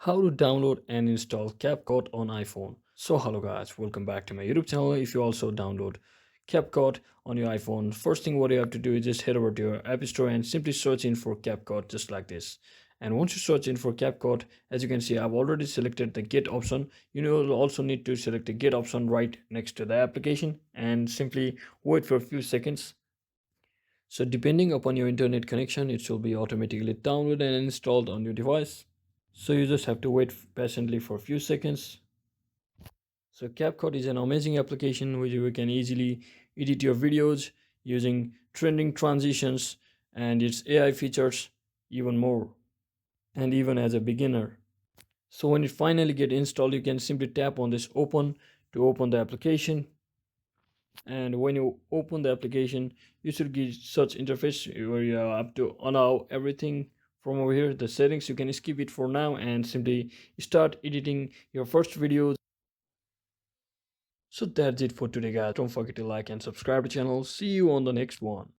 How to download and install CapCut on iPhone. So hello guys, welcome back to my YouTube channel. If you also download CapCut on your iPhone, first thing what you have to do is just head over to your App Store and simply search in for CapCut just like this. And once you search in for CapCut, as you can see, I've already selected the Get option. You will also need to select the Get option right next to the application and simply wait for a few seconds. So depending upon your internet connection, it will be automatically downloaded and installed on your device. So you just have to wait patiently for a few seconds. So CapCut is an amazing application where you can easily edit your videos using trending transitions and its AI features even more, and even as a beginner. So when it finally get installed, you can simply tap on this open to open the application. And when you open the application, you should get such interface where you have to allow everything from over here. The settings, you can skip it for now and simply start editing your first videos. So that's it for today guys. Don't forget to like and subscribe to the channel. See you on the next one.